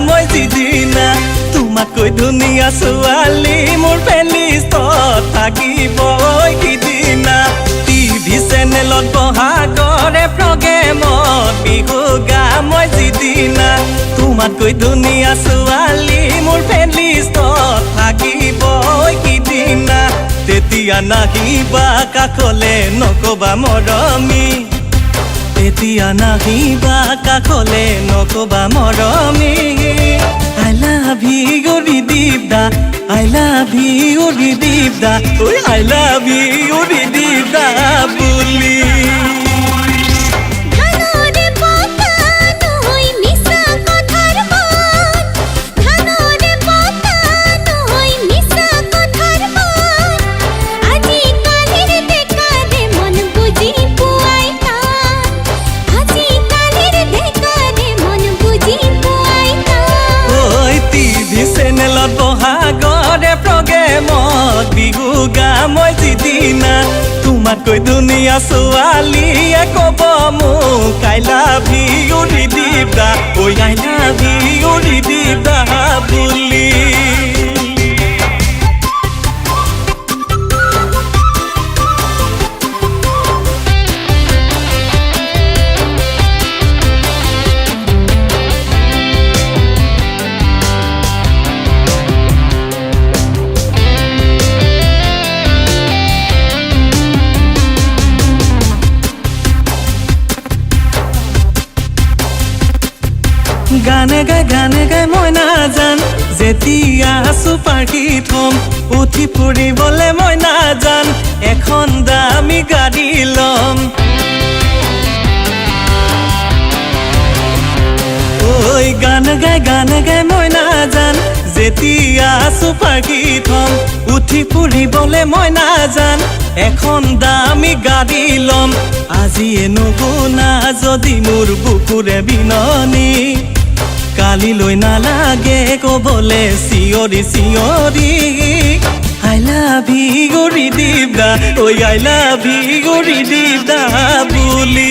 মই যিদিনা তোমাতকৈ ধুনীয়া ছোৱালী মোৰ প্লেলিষ্টত থাকিব সিদিনা টিভি চেনেলত বহাগৰে প্ৰগ্ৰেমত বিহু গাম মই যিদিনা তোমাতকৈ ধুনীয়া ছোৱালী মোৰ প্লেলিষ্টত থাকিব সিদিনা তেতিয়া নাহিবা কাষলে নকবা মৰমী তেতিয়া নাহিবা কাষলে নকবা মৰমী I love you ৰিদীপদা I love you ৰিদীপদা I love you ৰিদীপদা বুলি চেনেলত বহাগৰে প্ৰগ্ৰেমত বিহু গাম মই যিদিনা তোমাতকৈ ধুনীয়া ছোৱালীয়ে ক'ব মোক I love you ৰিদীপদা I love you ৰিদীপদা বুলি গানে গাই মই নাজান যেতিয়া চুপাৰ হিট হ'ম উঠি ফুৰিবলে মই নাজান এখন দামী গাড়ী ল'ম ঐ গানে গাই মই নাজান যেতিয়া চুপাৰ হিট হ'ম উঠি ফুৰিবলে মই নাজান এখন দামী গাড়ী ল'ম আজিয়ে নুশুনা যদি মোৰ বুকুৰে বিননি কালিলৈ নালাগে ক'বলে চিঞৰি চিঞৰি I love you ৰিদীপদা I love you ৰিদীপদা বুলি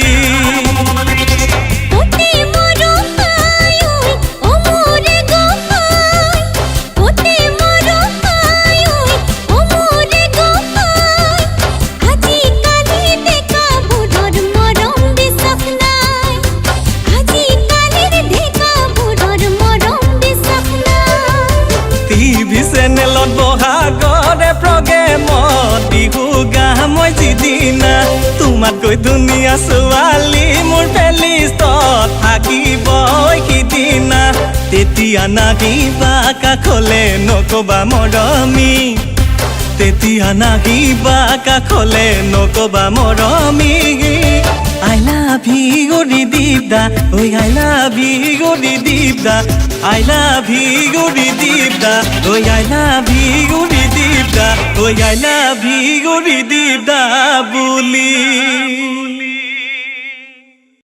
চেনেলত বহাগৰে প্ৰগ্ৰেমত বিহু গাম মই যিদিনা তোমাতকৈ ধুনীয়া ছোৱালী মোৰ প্লেলিষ্টত থাকিব সিদিনা তেতিয়া নাহিবা কাষলে নকবা মৰমী তেতিয়া নাহিবা কাষলে নকবা মৰমী I love you ৰিদীপদা I love you ৰিদীপদা I love you ৰিদীপদা I love you ৰিদীপদা I love you ৰিদীপদা বুলি